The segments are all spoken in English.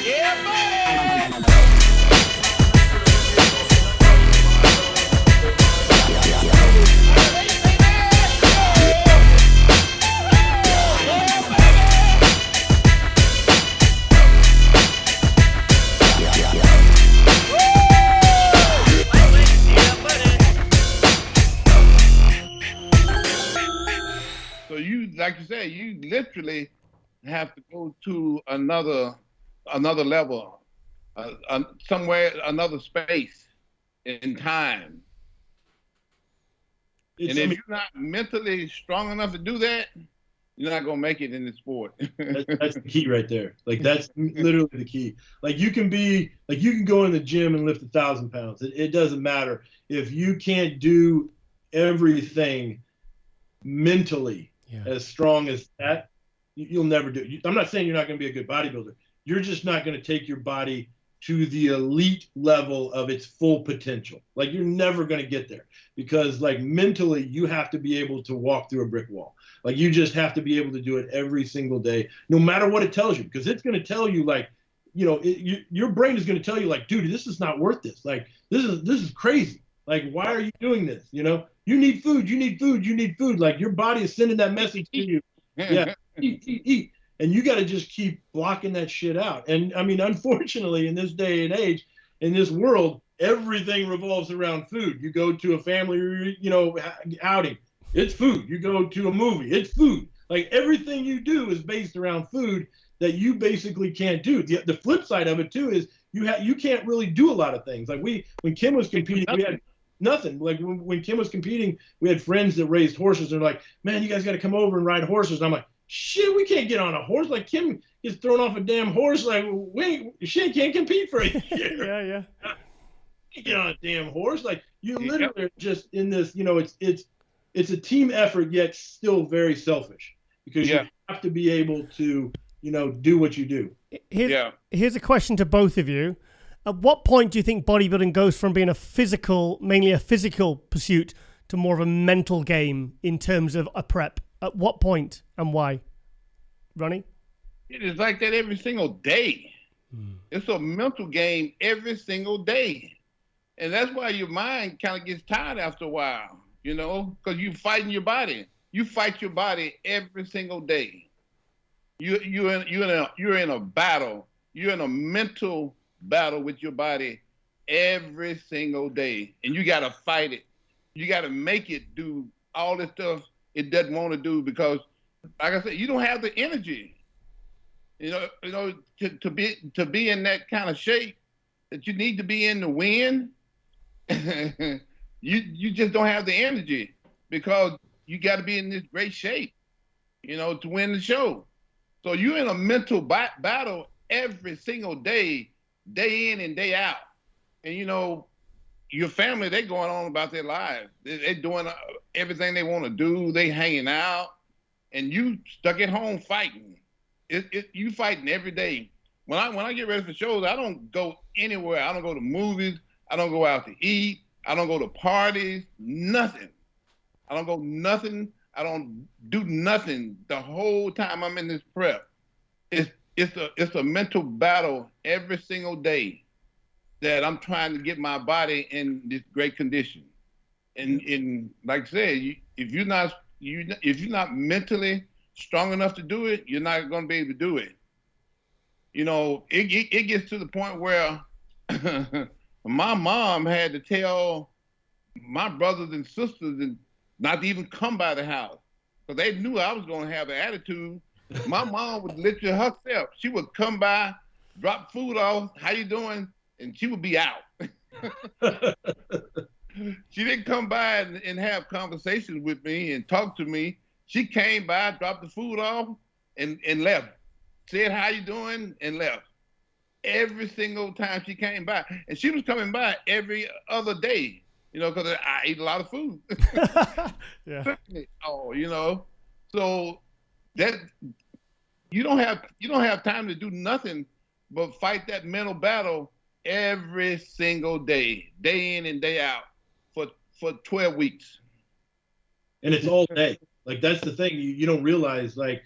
Yeah, buddy. So you, like you said, you literally have to go to another level, somewhere, another space in time. And if you're not mentally strong enough to do that, you're not gonna make it in the sport. That's the key right there. Like that's literally the key. Like you can go in the gym and lift 1,000 pounds. It doesn't matter if you can't do everything mentally as strong as that. You'll never do it. I'm not saying you're not going to be a good bodybuilder. You're just not going to take your body to the elite level of its full potential. Like you're never going to get there because like mentally you have to be able to walk through a brick wall. Like you just have to be able to do it every single day, no matter what it tells you, because it's going to tell you like, you know, your brain is going to tell you like, dude, this is not worth this. Like this is crazy. Like, why are you doing this? You know, you need food, you need food, you need food. Like your body is sending that message to you. Yeah, eat. And you got to just keep blocking that shit out. And I mean, unfortunately, in this day and age, in this world, everything revolves around food. You go to a family, you know, outing, it's food. You go to a movie, it's food. Like everything you do is based around food that you basically can't do. The flip side of it too is you can't really do a lot of things. Like when Kim was competing, we had nothing. Like when Kim was competing, we had friends that raised horses. They're like, man, you guys got to come over and ride horses. And I'm like, shit, we can't get on a horse. Like Kim gets thrown off a damn horse. Like she can't compete for a year. yeah. You get on a damn horse. Like you literally are just in this. You know, it's a team effort, yet still very selfish because you have to be able to, you know, do what you do. Here's a question to both of you. At what point do you think bodybuilding goes from being mainly a physical pursuit to more of a mental game in terms of a prep? At what point and why? Ronnie? It is like that every single day. It's a mental game every single day. And that's why your mind kind of gets tired after a while, you know, because you're fighting your body. You fight your body every single day. You're in a battle. You're in a mental battle with your body every single day, and you got to fight it. You got to make it do all the stuff it doesn't want to do because, like I said, you don't have the energy. You know, to be in that kind of shape that you need to be in to win. you just don't have the energy because you got to be in this great shape, you know, to win the show. So you're in a mental battle every single day, day in and day out. And, you know, your family, they're going on about their lives. They're doing everything they want to do. They hanging out. And you stuck at home fighting. You fighting every day. When I get ready for shows, I don't go anywhere. I don't go to movies. I don't go out to eat. I don't go to parties. Nothing. I don't go nothing. I don't do nothing the whole time I'm in this prep. It's a mental battle every single day that I'm trying to get my body in this great condition. And like I said, if you're not mentally strong enough to do it, you're not going to be able to do it. You know, it gets to the point where my mom had to tell my brothers and sisters not to even come by the house because they knew I was going to have an attitude. My mom would literally herself. She would come by, drop food off. How you doing? And she would be out. She didn't come by and have conversations with me and talk to me. She came by, dropped the food off, and left. Said, how you doing? And left. Every single time she came by. And she was coming by every other day, you know, because I ate a lot of food. Yeah. Oh, you know. So that you don't have time to do nothing but fight that mental battle every single day, day in and day out for 12 weeks. And it's all day. Like that's the thing you don't realize. Like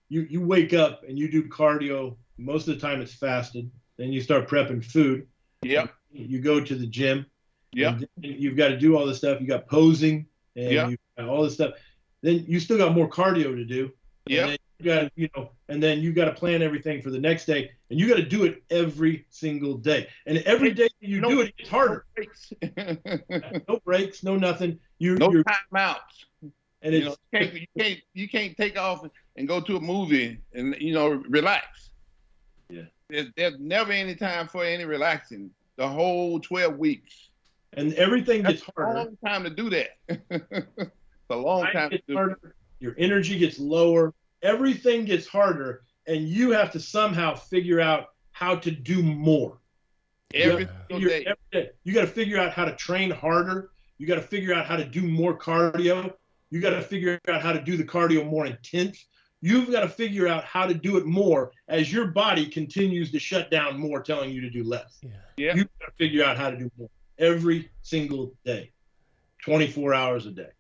you wake up and you do cardio Most of the time it's fasted. Then you start prepping food. Yep. You go to the gym. Yep. You've got to do all this stuff. You got posing and Yep. you've got all this stuff. Then you still got more cardio to do. Yep. And then you got to plan everything for the next day, and you got to do it every single day. And every day that you do it, it's harder. No breaks, no nothing. You're timeouts. And it's, you can't take off and go to a movie and relax. Yeah. There's never any time for any relaxing. The whole 12 weeks. And everything gets harder. It's a long time to do that. It's a long time to do harder. Your energy gets lower. Everything gets harder, and you have to somehow figure out how to do more. Every day. You got to figure out how to train harder. You got to figure out how to do more cardio. You got to figure out how to do the cardio more intense. You've got to figure out how to do it more as your body continues to shut down more, telling you to do less. Yeah. You've got to figure out how to do more every single day, 24 hours a day.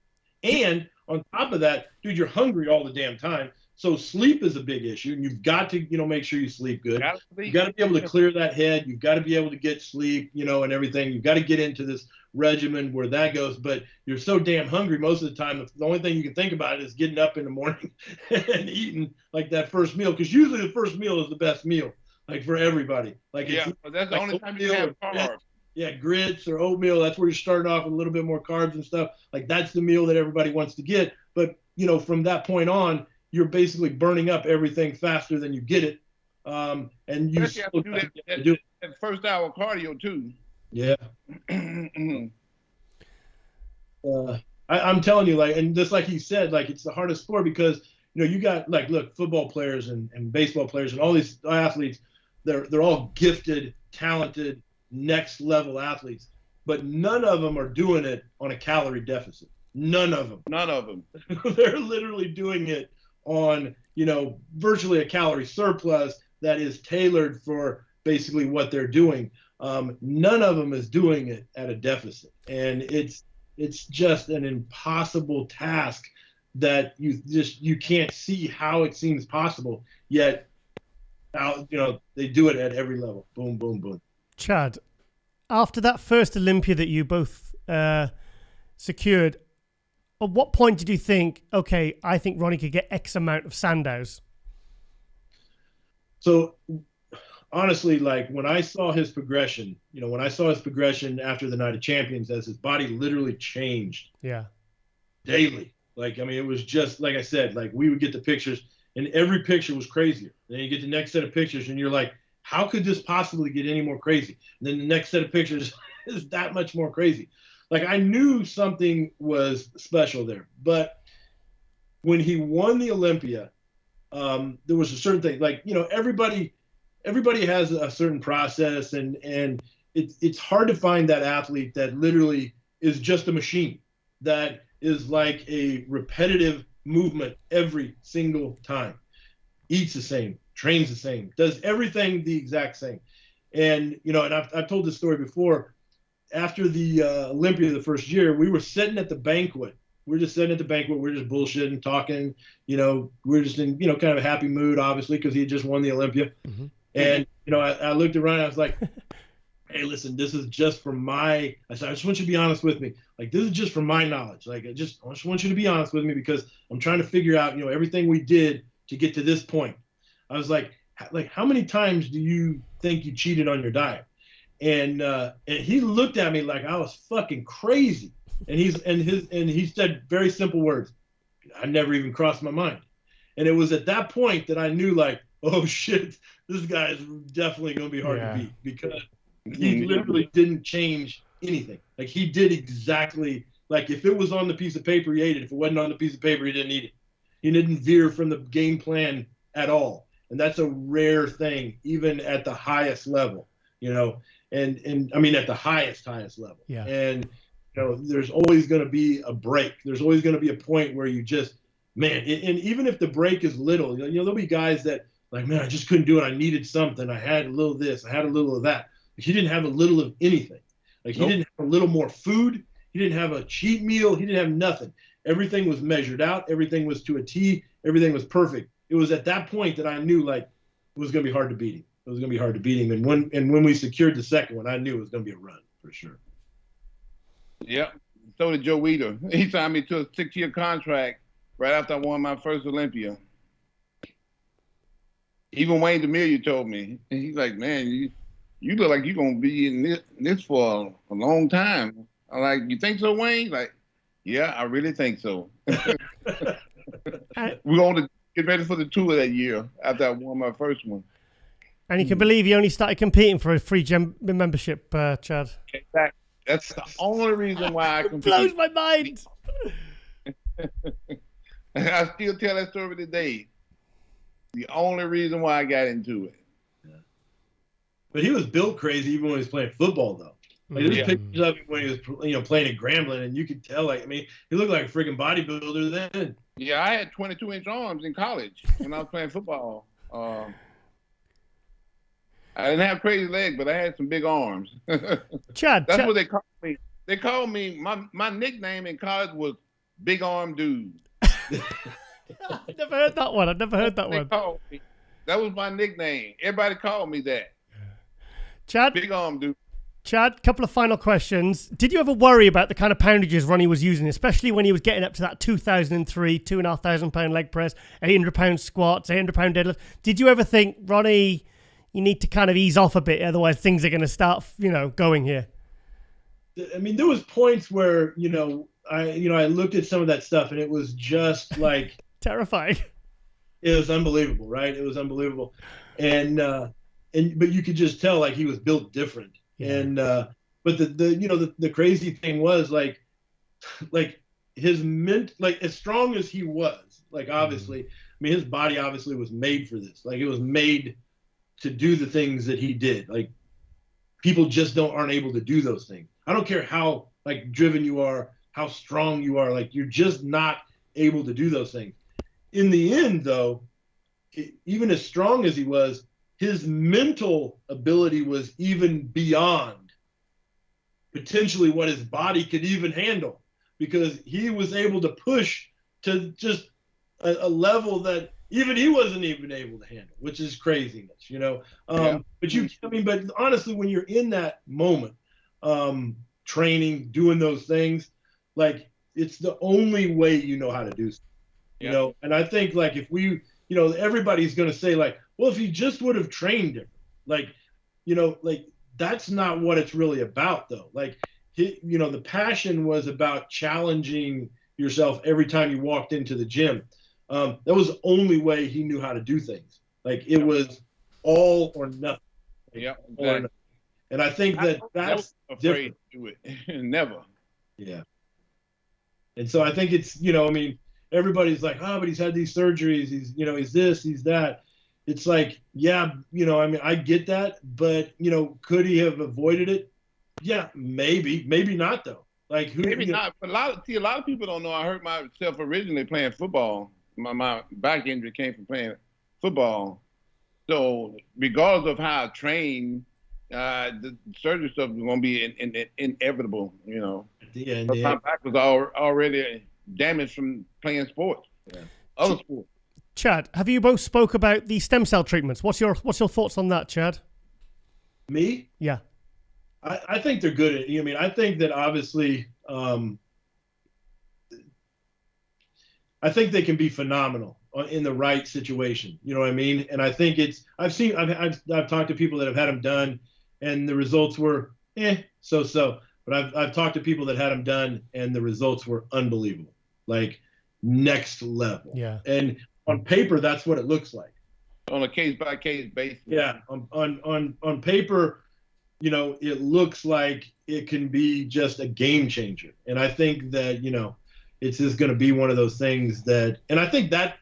And on top of that, dude, you're hungry all the damn time. So sleep is a big issue, and you've got to, make sure you sleep good. You've got to be able to clear that head. You've got to be able to get sleep, and everything. You've got to get into this regimen where that goes. But you're so damn hungry most of the time. The only thing you can think about is getting up in the morning and eating like that first meal, because usually the first meal is the best meal, like for everybody. Like but that's the only time you have carbs. Yeah, grits or oatmeal. That's where you're starting off with a little bit more carbs and stuff. Like that's the meal that everybody wants to get. But from that point on, you're basically burning up everything faster than you get it. And you have to do that first hour cardio too. Yeah. I'm telling you, and just like he said, it's the hardest sport because, you got look, football players and baseball players and all these athletes, they're all gifted, talented, next level athletes, but none of them are doing it on a calorie deficit. None of them. They're literally doing it on, virtually a calorie surplus that is tailored for basically what they're doing. None of them is doing it at a deficit. And it's just an impossible task that you can't see how it seems possible, yet, they do it at every level. Boom, boom, boom. Chad, after that first Olympia that you both secured, at what point did you think, okay, I think Ronnie could get X amount of Sandows? So honestly, when I saw his progression, after the Night of Champions, as his body literally changed daily. It was just, like I said, we would get the pictures and every picture was crazier. Then you get the next set of pictures and you're like, how could this possibly get any more crazy? And then the next set of pictures is that much more crazy. I knew something was special there, but when he won the Olympia, there was a certain thing, everybody has a certain process, and it's hard to find that athlete that literally is just a machine, that is like a repetitive movement every single time, eats the same, trains the same, does everything the exact same. And, and I've told this story before. After the Olympia the first year, we were sitting at the banquet. We're just bullshitting, talking, we're just in, kind of a happy mood, obviously, because he had just won the Olympia. Mm-hmm. And, I looked around, I was like, hey, listen, this is just from I said, I just want you to be honest with me. This is just from my knowledge. I just want you to be honest with me because I'm trying to figure out, everything we did to get to this point. I was like, how many times do you think you cheated on your diet? And he looked at me like I was fucking crazy. And he said very simple words. I never even crossed my mind. And it was at that point that I knew, oh shit, this guy is definitely going to be hard to beat, because he literally didn't change anything. He did exactly, if it was on the piece of paper, he ate it. If it wasn't on the piece of paper, he didn't eat it. He didn't veer from the game plan at all. And that's a rare thing, even at the highest level, and I mean, at the highest level. Yeah. And, there's always going to be a break. There's always going to be a point where you just, man, and even if the break is little, there'll be guys that man, I just couldn't do it. I needed something. I had a little of this. I had a little of that. He didn't have a little of anything. He didn't have a little more food. He didn't have a cheat meal. He didn't have nothing. Everything was measured out. Everything was to a T. Everything was perfect. It was at that point that I knew, was going to be hard to beat him. It was going to be hard to beat him. And when we secured the second one, I knew it was going to be a run for sure. Yep. So did Joe Weider. He signed me to a 6-year contract right after I won my first Olympia. Even Wayne DeMille told me, and he's like, man, you look like you're going to be in this for a long time. I'm like, you think so, Wayne? He's like, yeah, I really think so. We're going to get ready for the tour that year after I won my first one. And you can believe you only started competing for a free gym membership, Chad. Exactly. That's the only reason why I compete. It blows my mind. I still tell that story today. The only reason why I got into it. Yeah. But he was built crazy even when he was playing football, though. Like, there's pictures of him when he was, playing at Grambling, and you could tell, like, I mean, he looked like a freaking bodybuilder then. Yeah, I had 22-inch arms in college when I was playing football. I didn't have crazy legs, but I had some big arms. Chad, that's what they called me. They called me, my nickname in college was Big Arm Dude. I've never heard that one. That was my nickname. Everybody called me that. Chad, Big Arm Dude. Chad, couple of final questions. Did you ever worry about the kind of poundages Ronnie was using, especially when he was getting up to that 2003, 2,500 pound leg press, 800 pound squats, 800 pound deadlift? Did you ever think, Ronnie, you need to kind of ease off a bit, otherwise things are going to start, going here? I mean, there was points where, I looked at some of that stuff and it was just like terrifying. It was unbelievable, right? It was unbelievable. But you could just tell like he was built different. Yeah. But the crazy thing was like his as strong as he was, like obviously, I mean, his body obviously was made for this. Like it was made to do the things that he did. Like people just aren't able to do those things. I don't care how like driven you are, how strong you are, like you're just not able to do those things. In the end, though, even as strong as he was, his mental ability was even beyond potentially what his body could even handle, because he was able to push to just a level that even he wasn't even able to handle, which is craziness, But honestly, when you're in that moment, training, doing those things, like it's the only way you know how to do something, And I think like if we, everybody's going to say like, well, if he just would have trained different, like that's not what it's really about though. Like, the passion was about challenging yourself every time you walked into the gym. That was the only way he knew how to do things. Like it was all or nothing. Yeah, exactly. And I think that's afraid to do it. Never. Yeah. And so I think it's, everybody's like, but he's had these surgeries. He's, he's this, he's that. It's like, I get that, but could he have avoided it? Yeah, maybe not though. Like maybe not. But a lot of people don't know. I hurt myself originally playing football. My back injury came from playing football. So regardless of how I train, the surgery stuff is going to be inevitable, Yeah, my back was already damaged from playing sports, other sports. Chad, have you both spoke about the stem cell treatments? What's your thoughts on that, Chad? Me? Yeah. I think they're good. I mean, I think that obviously, I think they can be phenomenal in the right situation. You know what I mean? And I think I've talked to people that have had them done, and the results were so. But I've talked to people that had them done, and the results were unbelievable, like next level. Yeah. And on paper, that's what it looks like. On a case-by-case basis. Yeah. On paper, it looks like it can be just a game changer. And I think that, it's just going to be one of those things that, and I think that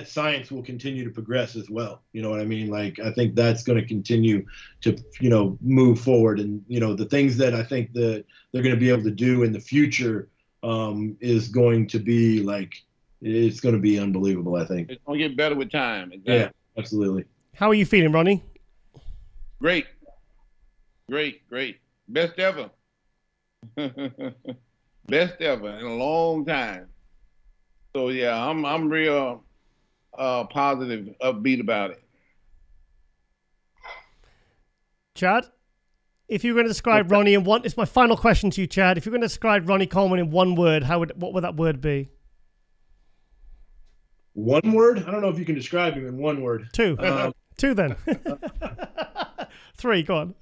science will continue to progress as well. You know what I mean? Like, I think that's going to continue to, move forward. And, the things that I think that they're going to be able to do in the future is going to be like, it's going to be unbelievable, I think. It's going to get better with time. Exactly. Yeah, absolutely. How are you feeling, Ronnie? Great. Best ever. Best ever in a long time. So yeah, I'm real positive, upbeat about it. Chad. If you were going to describe Ronnie in one, it's my final question to you, Chad. If you're going to describe Ronnie Coleman in one word, what would that word be? One word? I don't know if you can describe him in one word. Two. Two then. Three, go on.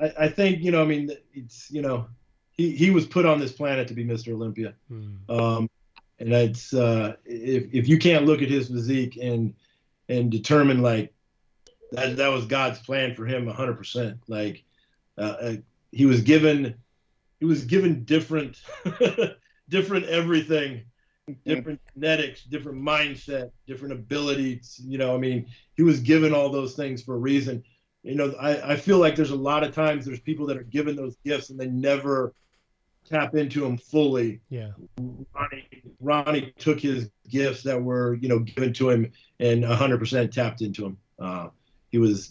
I think, I mean, it's, he was put on this planet to be Mr. Olympia. And it's, if you can't look at his physique and determine like that was God's plan for him 100%. Like, he was given different, different everything. Different genetics, different mindset, different abilities. I mean, he was given all those things for a reason. I feel like there's a lot of times there's people that are given those gifts and they never tap into them fully. Yeah. Ronnie took his gifts that were, given to him and 100% tapped into them. He was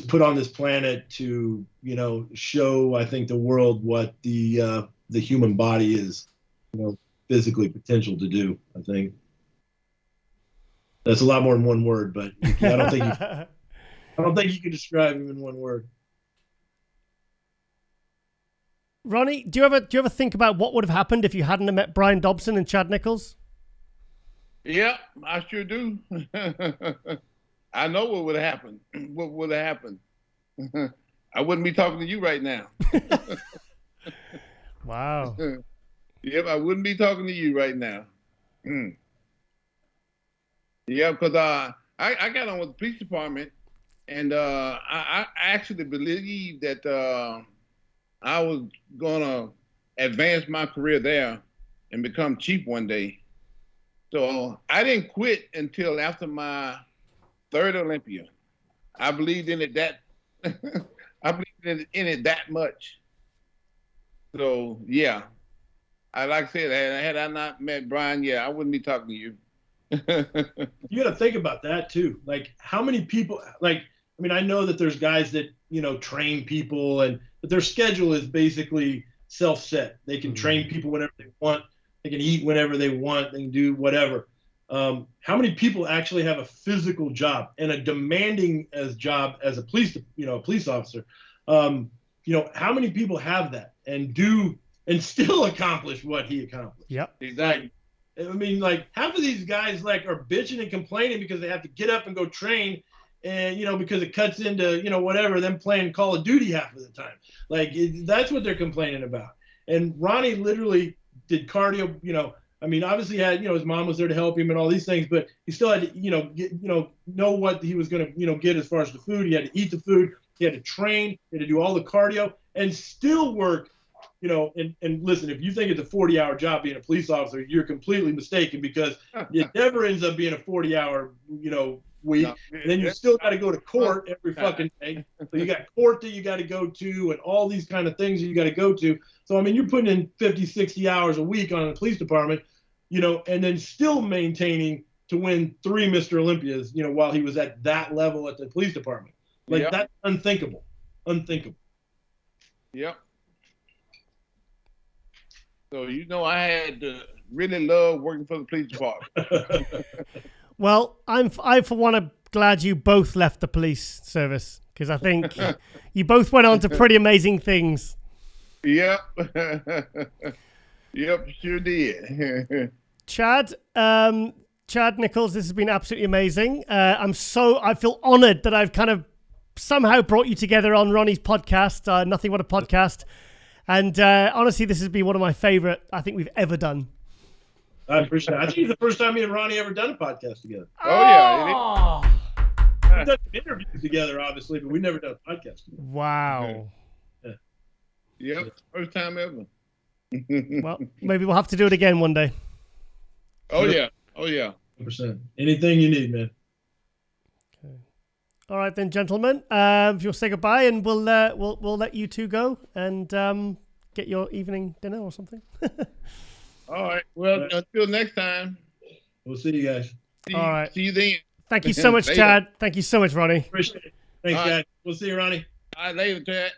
put on this planet to, show, I think, the world what the human body is, physically potential to do. I think that's a lot more than one word, but I don't think you can describe him in one word. Ronnie, do you ever think about what would have happened if you hadn't met Brian Dobson and Chad Nichols? Yeah, I sure do. I know what would have happened. What would have happened? I wouldn't be talking to you right now. Wow. Yep, I wouldn't be talking to you right now. Yeah, because I got on with the police department, and I actually believed that I was going to advance my career there and become chief one day. So I didn't quit until after my third Olympia. I believed in it I believed in it that much. So yeah. Like I said, had I not met Brian, I wouldn't be talking to you. You got to think about that too. Like, how many people? Like, I mean, I know that there's guys that train people, but their schedule is basically self-set. They can train people whenever they want. They can eat whenever they want. They can do whatever. How many people actually have a physical job and a demanding job as a police officer? How many people have that and still accomplish what he accomplished? Yep. Exactly. I mean, like, half of these guys are bitching and complaining because they have to get up and go train, and because it cuts into whatever, them playing Call of Duty half of the time. Like, that's what they're complaining about. And Ronnie literally did cardio. I mean, obviously had his mom was there to help him and all these things, but he still had to get know what he was going to get as far as the food. He had to eat the food. He had to train. He had to do all the cardio and still work. And listen, if you think it's a 40-hour job being a police officer, you're completely mistaken, because it never ends up being a 40-hour, week. No. And then you still got to go to court every fucking day. So you got court that you got to go to and all these kind of things that you got to go to. So, I mean, you're putting in 50, 60 hours a week on a police department, and then still maintaining to win 3 Mr. Olympias, while he was at that level at the police department. Like, that's unthinkable. Unthinkable. Yep. So, I had to really love working for the police department. Well, I for one am glad you both left the police service, because I think you both went on to pretty amazing things. Yep. Yep, sure did. Chad Nichols, this has been absolutely amazing. I feel honored that I've kind of somehow brought you together on Ronnie's podcast, Nothing But a Podcast. And honestly, this has been one of my favorite I think we've ever done. I appreciate it. I think it's the first time me and Ronnie ever done a podcast together. Oh, yeah. We've done interviews together, obviously, but we've never done a podcast together. Wow. Yep, first time ever. Well, maybe we'll have to do it again one day. Oh, yeah. Oh, yeah. 100%. Anything you need, man. Okay. All right, then, gentlemen. If you'll say goodbye, and we'll let you two go and get your evening dinner or something. All right. Well, until next time. We'll see you guys. All right. See you then. Thank you so much, Chad. Thank you so much, Ronnie. Appreciate it. Thanks, guys. We'll see you, Ronnie. All right, later, Chad.